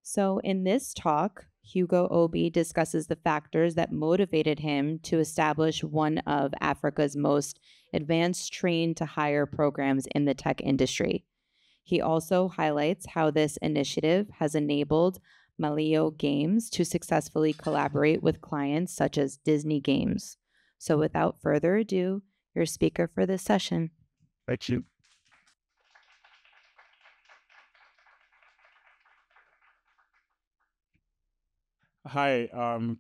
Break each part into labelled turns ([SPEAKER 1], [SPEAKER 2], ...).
[SPEAKER 1] So, in this talk, Hugo Obi discusses the factors that motivated him to establish one of Africa's most advanced train to hire programs in the tech industry. He also highlights how this initiative has enabled Maliyo Games to successfully collaborate with clients such as Disney Games. So, without further ado, your speaker for this session.
[SPEAKER 2] Thank you. Hi,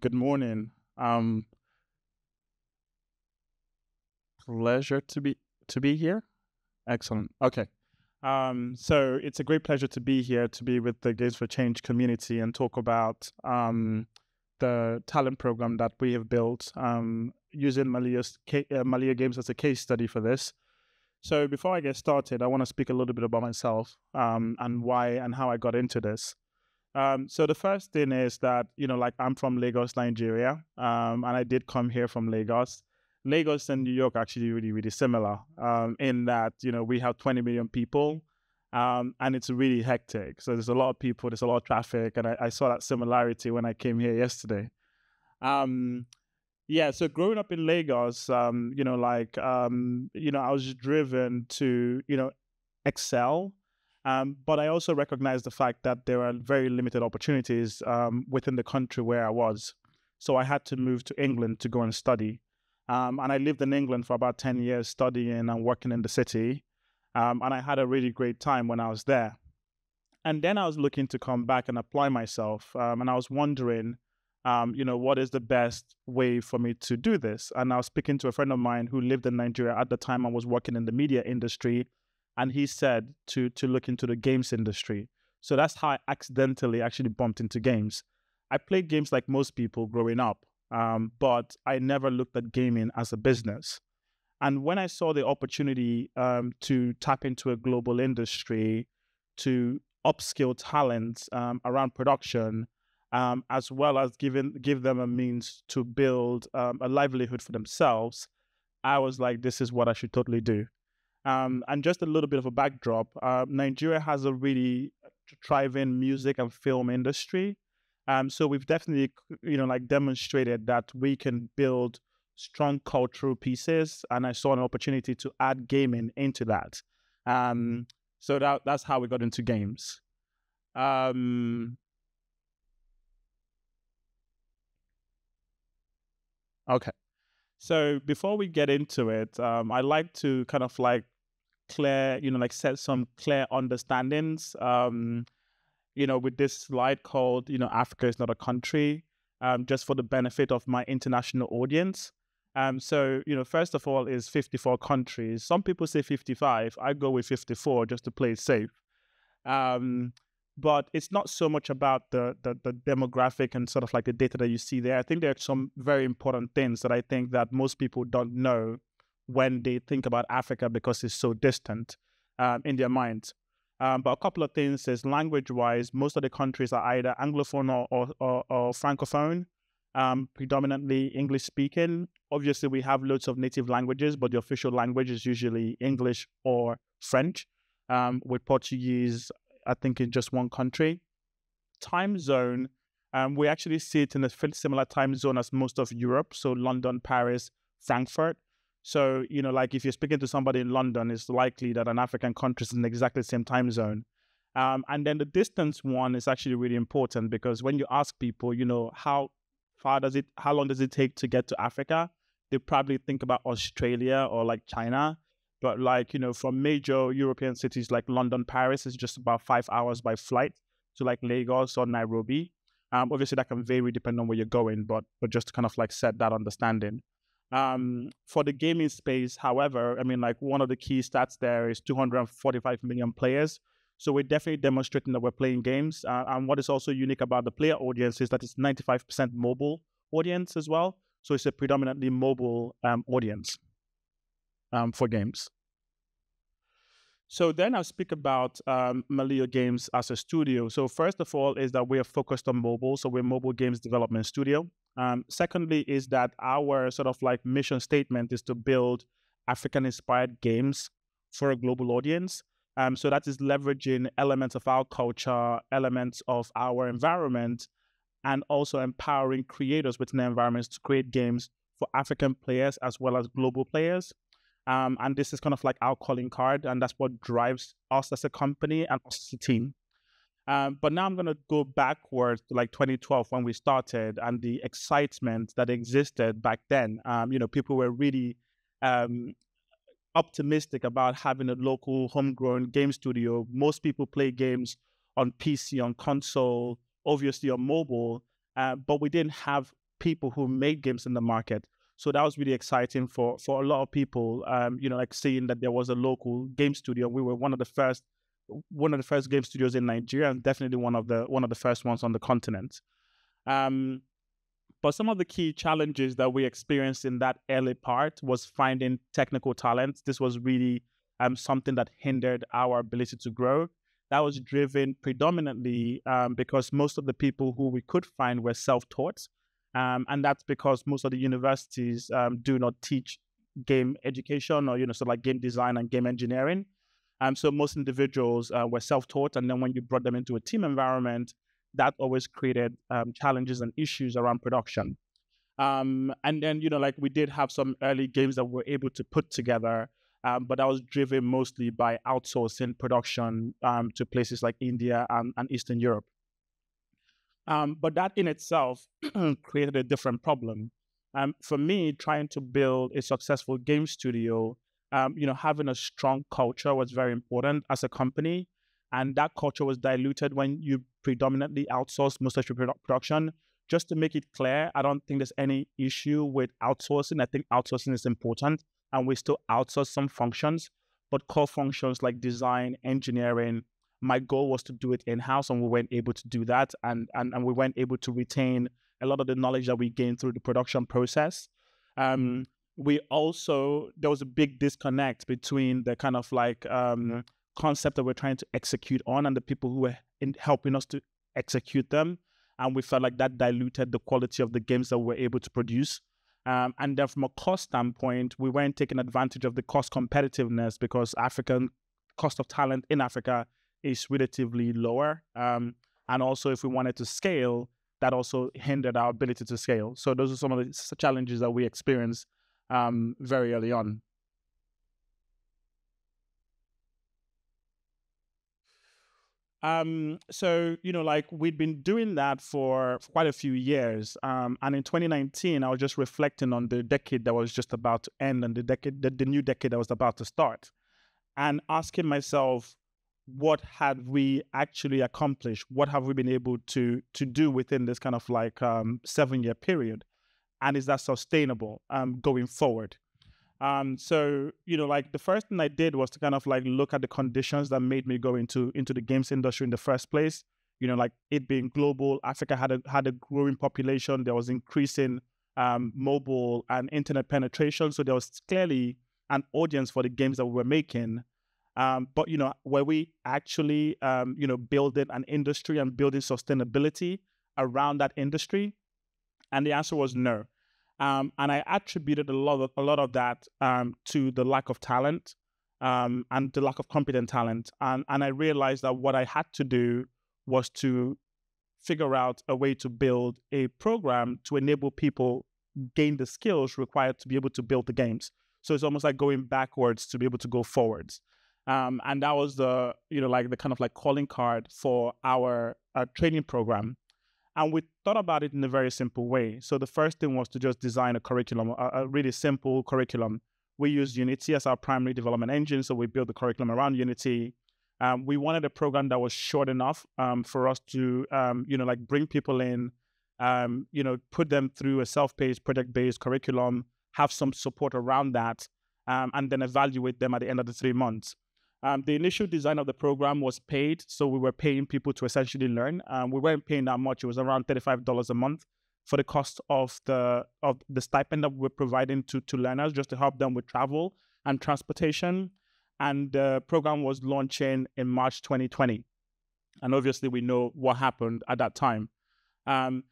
[SPEAKER 2] good morning. Pleasure to be here. Excellent. Okay. So it's a great pleasure to be here to be with the Games for Change community and talk about the talent program that we have built using Maliyo Games as a case study for this. So before I get started, I want to speak a little bit about myself and why and how I got into this. So the first thing is that, like I'm from Lagos, Nigeria, and I did come here from Lagos. Lagos and New York are actually really, really similar in that, we have 20 million people and it's really hectic. So there's a lot of people, there's a lot of traffic, and I saw that similarity when I came here yesterday. Um, yeah, so growing up in Lagos, I was driven to, excel. But I also recognize the fact that there are very limited opportunities within the country where I was. So I had to move to England to go and study. And I lived in England for about 10 years studying and working in the city. And I had a really great time when I was there. And then I was looking to come back and apply myself. And I was wondering, what is the best way for me to do this? And I was speaking to a friend of mine who lived in Nigeria at the time. I was working in the media industry, and he said to look into the games industry. So that's how I accidentally actually bumped into games. I played games like most people growing up, but I never looked at gaming as a business. And when I saw the opportunity to tap into a global industry, to upskill talent around production, as well as give them a means to build a livelihood for themselves, I was like, this is what I should totally do. And just a little bit of a backdrop, Nigeria has a really thriving music and film industry. So we've definitely, demonstrated that we can build strong cultural pieces. And I saw an opportunity to add gaming into that. So that's how we got into games. Okay. So before we get into it, I like to kind of set some clear understandings, with this slide called, Africa is not a country, just for the benefit of my international audience. So, first of all is 54 countries. Some people say 55. I go with 54 just to play it safe. But it's not so much about the demographic and sort of like the data that you see there. I think there are some very important things that I think that most people don't know when they think about Africa because it's so distant in their minds. But a couple of things is language-wise, most of the countries are either Anglophone or Francophone, predominantly English-speaking. Obviously, we have loads of native languages, but the official language is usually English or French, with Portuguese, I think, in just one country. Time zone, we actually see it in a similar time zone as most of Europe, so London, Paris, Frankfurt. So, like if you're speaking to somebody in London, it's likely that an African country is in exactly the same time zone. And then the distance one is actually really important because when you ask people, how long does it take to get to Africa? They probably think about Australia or like China. But from major European cities like London, Paris, is just about 5 hours by flight to like Lagos or Nairobi. Obviously, that can vary depending on where you're going, but just to kind of like set that understanding. For the gaming space, however, I mean, like one of the key stats there is 245 million players. So we're definitely demonstrating that we're playing games. And what is also unique about the player audience is that it's 95% mobile audience as well. So it's a predominantly mobile audience for games. So then I'll speak about Maliyo Games as a studio. So first of all is that we are focused on mobile. So we're a mobile games development studio. Secondly is that our sort of like mission statement is to build African-inspired games for a global audience. So that is leveraging elements of our culture, elements of our environment, and also empowering creators within the environments to create games for African players as well as global players. And this is kind of like our calling card, and that's what drives us as a company and us as a team. But now I'm going to go backwards to like 2012 when we started and the excitement that existed back then. People were really um, optimistic about having a local homegrown game studio. Most people play games on PC, on console, obviously on mobile, but we didn't have people who made games in the market. So that was really exciting for a lot of people. Like seeing that there was a local game studio. We were one of the first game studios in Nigeria, and definitely one of the first ones on the continent. Um, but some of the key challenges that we experienced in that early part was finding technical talent. This was really something that hindered our ability to grow. That was driven predominantly because most of the people who we could find were self-taught. And that's because most of the universities do not teach game education or, so like game design and game engineering. So most individuals were self-taught. And then when you brought them into a team environment, that always created challenges and issues around production. And then, like we did have some early games that we were able to put together, but that was driven mostly by outsourcing production to places like India and Eastern Europe. But that in itself created a different problem. For me, trying to build a successful game studio, having a strong culture was very important as a company. And that culture was diluted when you predominantly outsource most of your production. Just to make it clear, I don't think there's any issue with outsourcing. I think outsourcing is important, and we still outsource some functions, but core functions like design, engineering, my goal was to do it in-house, and we weren't able to do that. And we weren't able to retain a lot of the knowledge that we gained through the production process. There was a big disconnect between the kind of like concept that we're trying to execute on and the people who were helping us to execute them. And we felt like that diluted the quality of the games that we were able to produce. And then from a cost standpoint, we weren't taking advantage of the cost competitiveness because African cost of talent in Africa is relatively lower. And also, if we wanted to scale, that also hindered our ability to scale. So those are some of the challenges that we experienced very early on. So, like we'd been doing that for quite a few years. And in 2019, I was just reflecting on the decade that was just about to end and the new decade that was about to start, and asking myself, what had we actually accomplished? What have we been able to do within this kind of like 7-year period? And is that sustainable going forward? So, like the first thing I did was to kind of like look at the conditions that made me go into the games industry in the first place. Like it being global, Africa had a growing population. There was increasing mobile and internet penetration. So there was clearly an audience for the games that we were making. But, were we actually, building an industry and building sustainability around that industry? And the answer was no. And I attributed a lot of that to the lack of talent and the lack of competent talent. And I realized that what I had to do was to figure out a way to build a program to enable people gain the skills required to be able to build the games. So it's almost like going backwards to be able to go forwards. And that was the kind of like calling card for our training program. And we thought about it in a very simple way. So the first thing was to just design a curriculum, a really simple curriculum. We use Unity as our primary development engine, so we built the curriculum around Unity. We wanted a program that was short enough for us to, bring people in, put them through a self-paced, project-based curriculum, have some support around that, and then evaluate them at the end of the 3 months. The initial design of the program was paid, so we were paying people to essentially learn. We weren't paying that much; it was around $35 a month for the cost of the stipend that we're providing to learners, just to help them with travel and transportation. And the program was launching in March 2020, and obviously we know what happened at that time.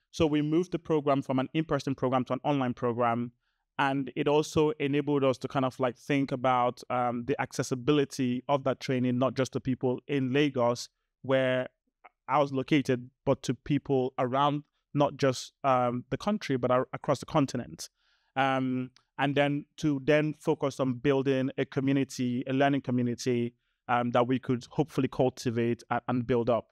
[SPEAKER 2] So we moved the program from an in-person program to an online program. And it also enabled us to kind of like think about the accessibility of that training, not just to people in Lagos, where I was located, but to people around not just the country, but across the continent. And then to then focus on building a community, a learning community that we could hopefully cultivate and build up.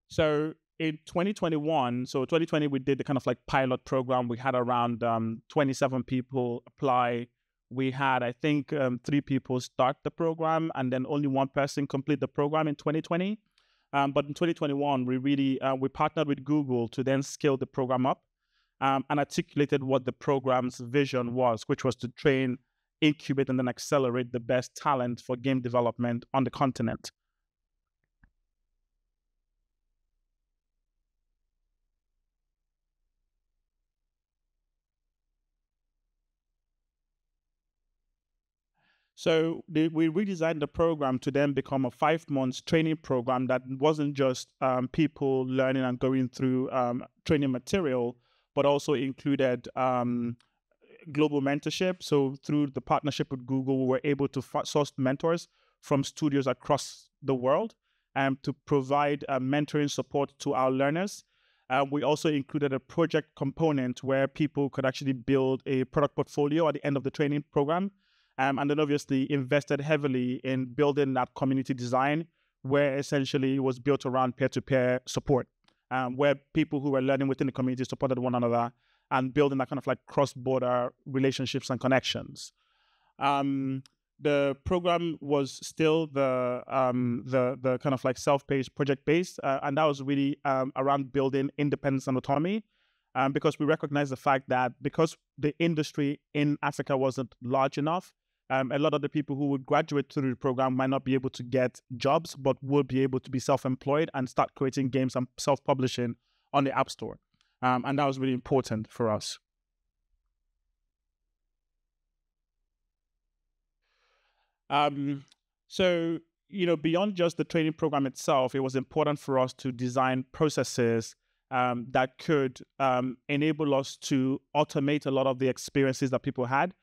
[SPEAKER 2] So in 2021, so 2020, we did the kind of like pilot program. We had around 27 people apply. We had, I think, 3 people start the program, and then only 1 person complete the program in 2020. But in 2021, we really we partnered with Google to then scale the program up and articulated what the program's vision was, which was to train, incubate, and then accelerate the best talent for game development on the continent. So we redesigned the program to then become a 5-month training program that wasn't just people learning and going through training material, but also included global mentorship. So through the partnership with Google, we were able to source mentors from studios across the world and to provide mentoring support to our learners. We also included a project component where people could actually build a product portfolio at the end of the training program. And then obviously invested heavily in building that community design, where essentially it was built around peer-to-peer support, where people who were learning within the community supported one another and building that kind of like cross-border relationships and connections. The program was still the kind of like self-paced, project-based, and that was really around building independence and autonomy. Because we recognize the fact that because the industry in Africa wasn't large enough, a lot of the people who would graduate through the program might not be able to get jobs, but would be able to be self-employed and start creating games and self-publishing on the App Store. And that was really important for us. So, beyond just the training program itself, it was important for us to design processes that could enable us to automate a lot of the experiences that people had.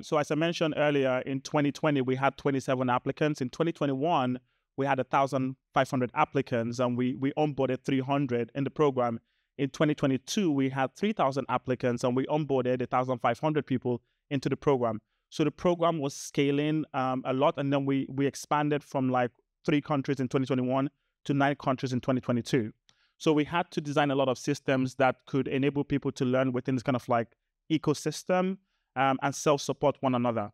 [SPEAKER 2] So as I mentioned earlier, in 2020, we had 27 applicants. In 2021, we had 1,500 applicants, and we onboarded 300 in the program. In 2022, we had 3,000 applicants, and we onboarded 1,500 people into the program. So the program was scaling a lot, and then we expanded from like 3 countries in 2021 to 9 countries in 2022. So we had to design a lot of systems that could enable people to learn within this kind of like ecosystem and self-support one another.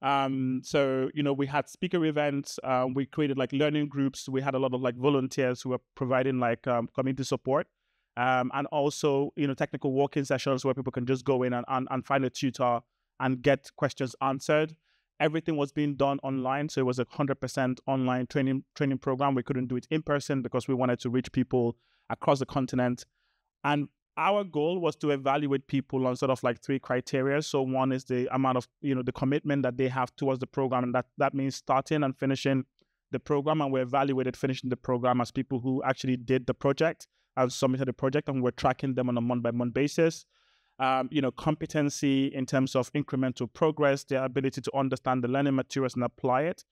[SPEAKER 2] So, we had speaker events. We created like learning groups. We had a lot of like volunteers who were providing like community support. And also, technical walk-in sessions where people can just go in and find a tutor and get questions answered. Everything was being done online. So it was a 100% online training program. We couldn't do it in person because we wanted to reach people across the continent. And our goal was to evaluate people on sort of like 3 criteria. So one is the amount of, the commitment that they have towards the program. And that means starting and finishing the program. And we evaluated finishing the program as people who actually did the project and submitted the project, and we're tracking them on a month-by-month basis. Competency in terms of incremental progress, their ability to understand the learning materials and apply it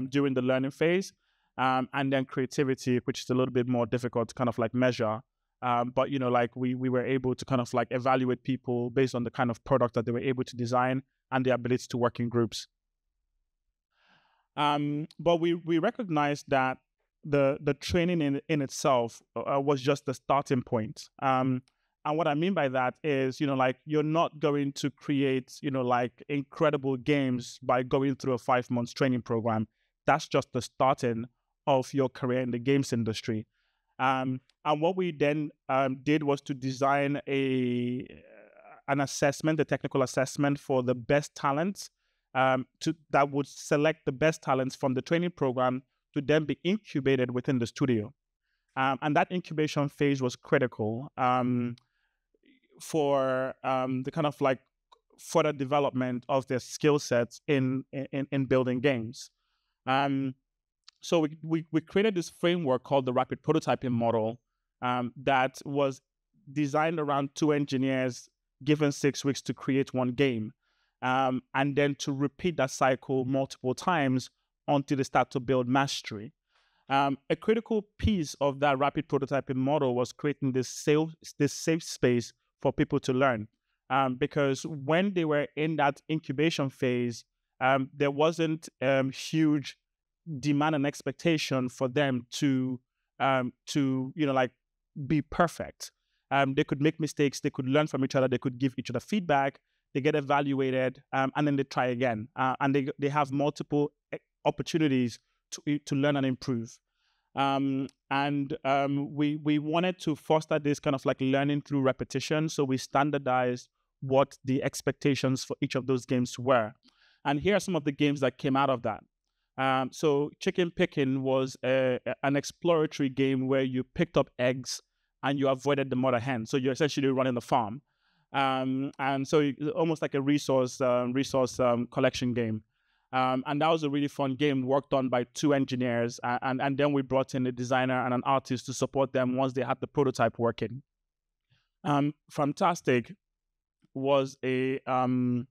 [SPEAKER 2] during the learning phase. And then creativity, which is a little bit more difficult to kind of like measure. But, we were able to kind of like evaluate people based on the kind of product that they were able to design and the ability to work in groups. But we recognized that the training in itself was just the starting point. And what I mean by that is, you're not going to create, incredible games by going through a 5-month training program. That's just the starting of your career in the games industry. And what we then did was to design an assessment, a technical assessment for the best talents that would select the best talents from the training program to then be incubated within the studio. And that incubation phase was critical for the kind of like further development of their skill sets in building games. So we created this framework called the rapid prototyping model that was designed around 2 engineers given 6 weeks to create one game, and then to repeat that cycle multiple times until they start to build mastery. A critical piece of that rapid prototyping model was creating this safe space for people to learn. Because when they were in that incubation phase, there wasn't huge demand and expectation for them to like be perfect. They could make mistakes, they could learn from each other, they could give each other feedback, they get evaluated, and then they try again. And they have multiple opportunities to learn and improve. We wanted to foster this kind of like learning through repetition. So we standardized what the expectations for each of those games were. And here are some of the games that came out of that. So Chicken Picking was an exploratory game where you picked up eggs and you avoided the mother hen. So you're essentially running the farm. And so almost like a resource collection game. And that was a really fun game worked on by 2 engineers. And then we brought in a designer and an artist to support them once they had the prototype working. Fantastic was again,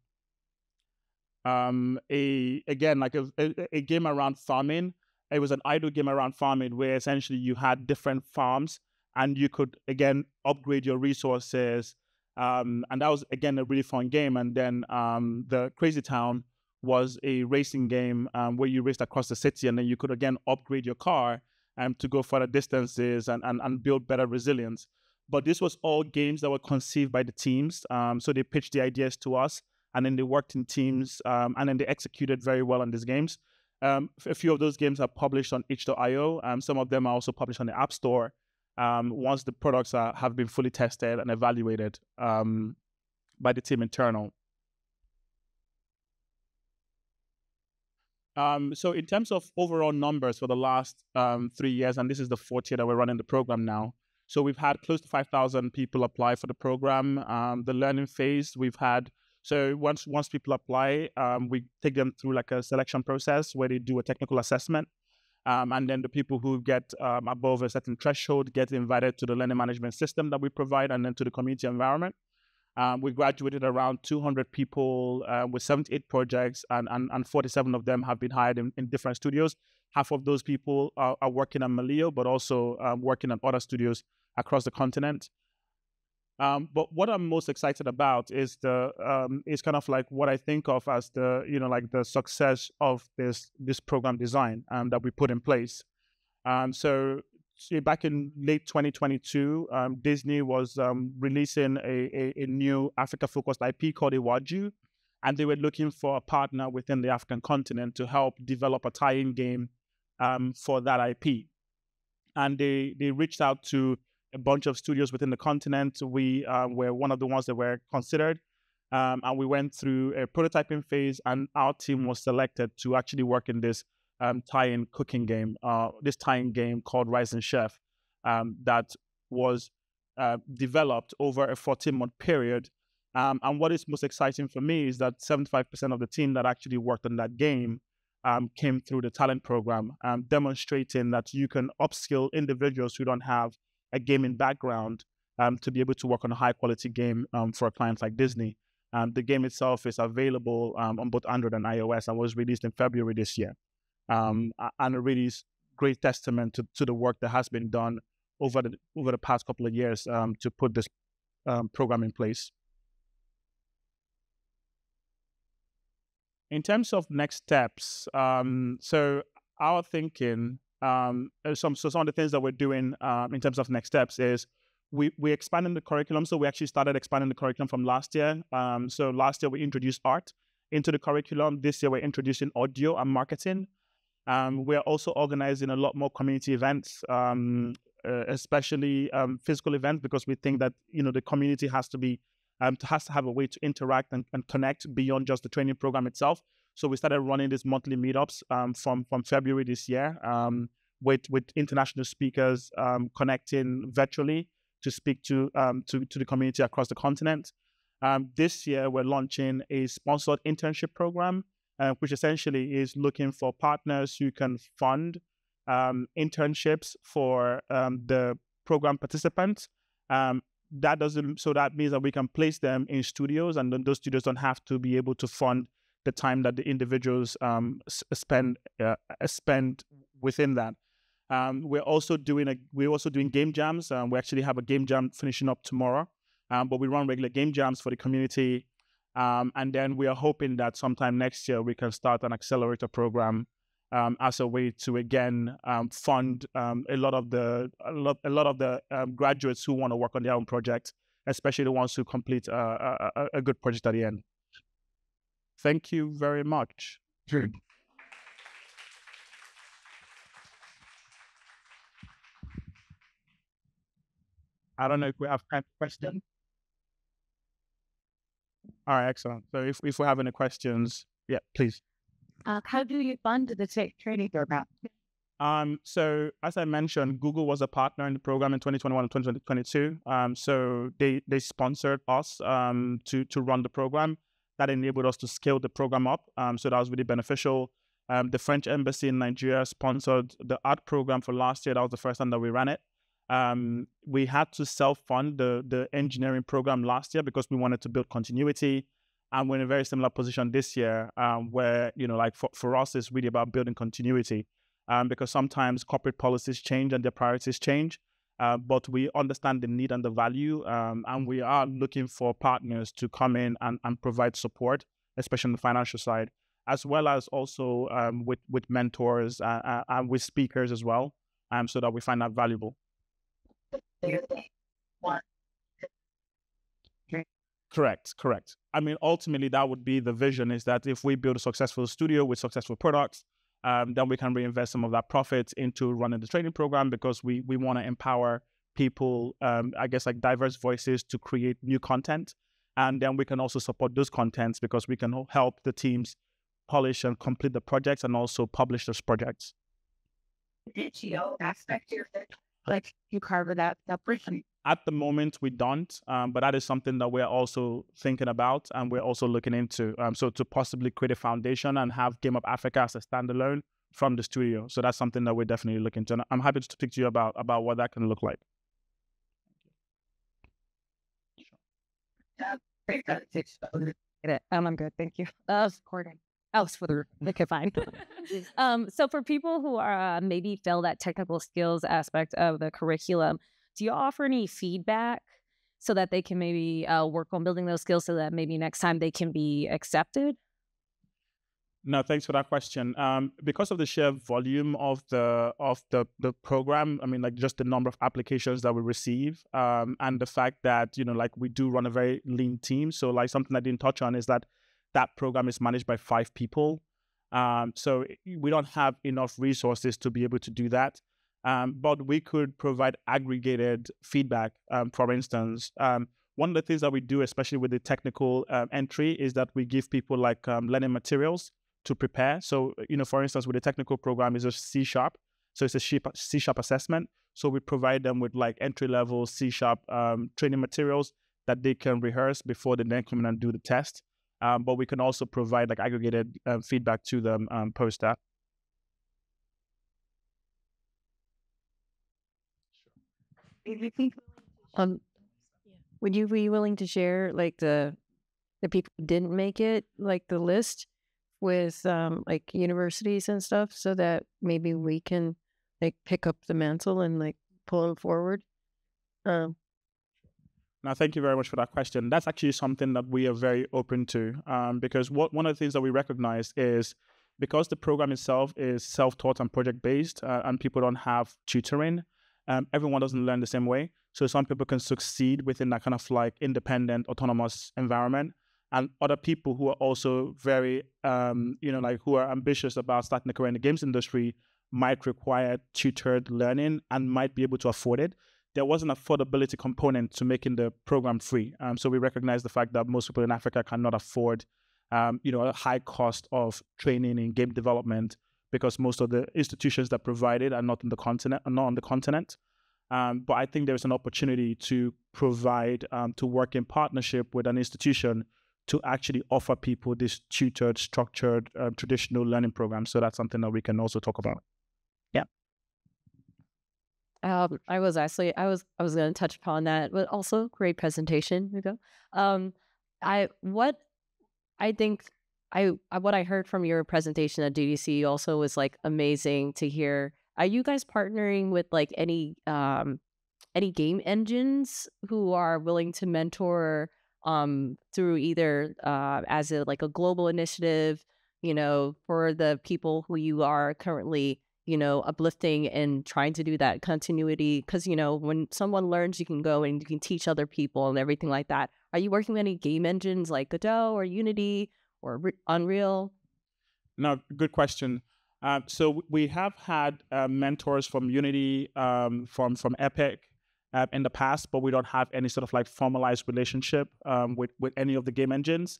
[SPEAKER 2] like a game around farming. It was an idle game around farming where essentially you had different farms and you could, again, upgrade your resources. And that was, again, a really fun game. And then the Crazy Town was a racing game where you raced across the city, and then you could, again, upgrade your car to go further distances and build better resilience. But this was all games that were conceived by the teams. So they pitched the ideas to us, and then they worked in teams, and then they executed very well on these games. A few of those games are published on itch.io. Some of them are also published on the App Store once the products have been fully tested and evaluated by the team internal. So in terms of overall numbers for the last 3 years, and this is the 4th year that we're running the program now, so we've had close to 5,000 people apply for the program. The learning phase we've had, so once people apply, we take them through like a selection process where they do a technical assessment. And then the people who get above a certain threshold get invited to the learning management system that we provide, and then to the community environment. We graduated around 200 people with 78 projects, and 47 of them have been hired in different studios. Half of those people are working on Maliyo, but also working on other studios across the continent. But what I'm most excited about is kind of like what I think of as the success of this program design that we put in place. So back in late 2022, Disney was releasing a new Africa-focused IP called Iwaju, and they were looking for a partner within the African continent to help develop a tie-in game for that IP. And they reached out to a bunch of studios within the continent. We were one of the ones that were considered, and we went through a prototyping phase, and our team was selected to actually work in this tie-in cooking game, this tie-in game called Rise and Chef, that was developed over a 14-month period. And what is most exciting for me is that 75% of the team that actually worked on that game came through the talent program, demonstrating that you can upskill individuals who don't have a gaming background to be able to work on a high-quality game for a client like Disney. The game itself is available on both Android and iOS and was released in February this year. And a really great testament to the work that has been done over the past couple of years to put this program in place. In terms of next steps, so our thinking, some of the things that we're doing in terms of next steps is we're expanding the curriculum. So we actually started expanding the curriculum from last year. So last year we introduced art into the curriculum. This year we're introducing audio and marketing. We're also organizing a lot more community events, especially physical events, because we think that the community has to have a way to interact and connect beyond just the training program itself. So we started running these monthly meetups from February this year with international speakers connecting virtually to speak to the community across the continent. This year, we're launching a sponsored internship program, which essentially is looking for partners who can fund internships for the program participants. that means that we can place them in studios, and then those studios don't have to be able to fund the time that the individuals spend within that. We're also doing game jams. We actually have a game jam finishing up tomorrow, but we run regular game jams for the community. And then we are hoping that sometime next year we can start an accelerator program as a way to again fund a lot of the graduates who want to work on their own project, especially the ones who complete a good project at the end. Thank you very much.
[SPEAKER 3] Sure.
[SPEAKER 2] I don't know if we have time for questions. All right, excellent. So if we have any questions, yeah, please.
[SPEAKER 3] How do you fund the training program?
[SPEAKER 2] So as I mentioned, Google was a partner in the program in 2021 and 2022. So they sponsored us to run the program. That enabled us to scale the program up. So that was really beneficial. The French Embassy in Nigeria sponsored the art program for last year. That was the first time that we ran it. We had to self-fund the engineering program last year because we wanted to build continuity. And we're in a very similar position this year where, like for us, it's really about building continuity because sometimes corporate policies change and their priorities change. But we understand the need and the value, and we are looking for partners to come in and provide support, especially on the financial side, as well as also with mentors and with speakers as well, so that we find that valuable. Correct. I mean, ultimately, that would be the vision, is that if we build a successful studio with successful products, then we can reinvest some of that profit into running the training program, because we want to empower people, I guess, like diverse voices to create new content. And then we can also support those contents because we can help the teams polish and complete the projects and also publish those projects.
[SPEAKER 3] Digital aspect here, like you carve it out separately.
[SPEAKER 2] At the moment, we don't, but that is something that we're also thinking about and we're also looking into. So to possibly create a foundation and have Game Up Africa as a standalone from the studio. So that's something that we're definitely looking into. And I'm happy to speak to you about what that can look like.
[SPEAKER 4] I'm good, thank you. Recording. Oh, it's for the okay, fine. So for people who are maybe fail that technical skills aspect of the curriculum, do you offer any feedback so that they can maybe work on building those skills so that maybe next time they can be accepted?
[SPEAKER 2] No, thanks for that question. Because of the sheer volume of the program, I mean, like just the number of applications that we receive, and the fact that, like we do run a very lean team. So like something I didn't touch on is that program is managed by 5 people. So we don't have enough resources to be able to do that. But we could provide aggregated feedback. For instance, one of the things that we do, especially with the technical entry, is that we give people like learning materials to prepare. So, for instance, with the technical program is a C#. So it's a C# assessment. So we provide them with like entry-level C# training materials that they can rehearse before they then come in and do the test. But we can also provide like aggregated feedback to them post that.
[SPEAKER 4] Would you be willing to share like the people who didn't make it, like the list with like universities and stuff, so that maybe we can like pick up the mantle and like pull them forward?
[SPEAKER 2] Now, thank you very much for that question. That's actually something that we are very open to, because one of the things that we recognize is because the program itself is self-taught and project-based, and people don't have tutoring, everyone doesn't learn the same way. So some people can succeed within that kind of like independent, autonomous environment. And other people who are also very, like who are ambitious about starting a career in the games industry might require tutored learning and might be able to afford it. There was an affordability component to making the program free. So we recognize the fact that most people in Africa cannot afford, a high cost of training in game development, because most of the institutions that provide it are not on the continent. But I think there's an opportunity to provide, to work in partnership with an institution to actually offer people this tutored, structured, traditional learning program. So that's something that we can also talk about. Yeah.
[SPEAKER 4] I was going to touch upon that, but also great presentation, Hugo. I what I think what I heard from your presentation at DDC also was like amazing to hear. Are you guys partnering with like any game engines who are willing to mentor through either as a like a global initiative, for the people who you are currently, uplifting and trying to do that continuity? Because, when someone learns, you can go and you can teach other people and everything like that. Are you working with any game engines like Godot or Unity or Unreal?
[SPEAKER 2] No, good question. So we have had mentors from Unity, from Epic in the past, but we don't have any sort of like formalized relationship with any of the game engines.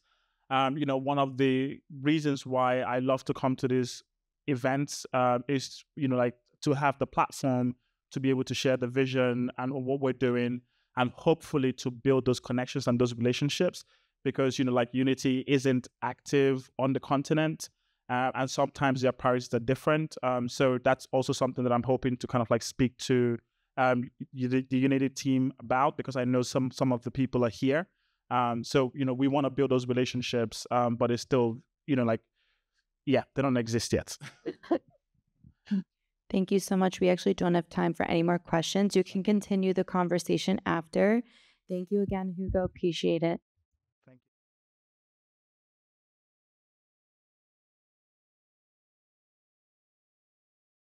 [SPEAKER 2] One of the reasons why I love to come to these events is, like to have the platform to be able to share the vision and what we're doing, and hopefully to build those connections and those relationships, because, like Unity isn't active on the continent. And sometimes their priorities are different. So that's also something that I'm hoping to kind of like speak to the Unity team about, because I know some of the people are here. So, we want to build those relationships, but it's still, they don't exist yet.
[SPEAKER 1] Thank you so much. We actually don't have time for any more questions. You can continue the conversation after. Thank you again, Hugo. Appreciate it.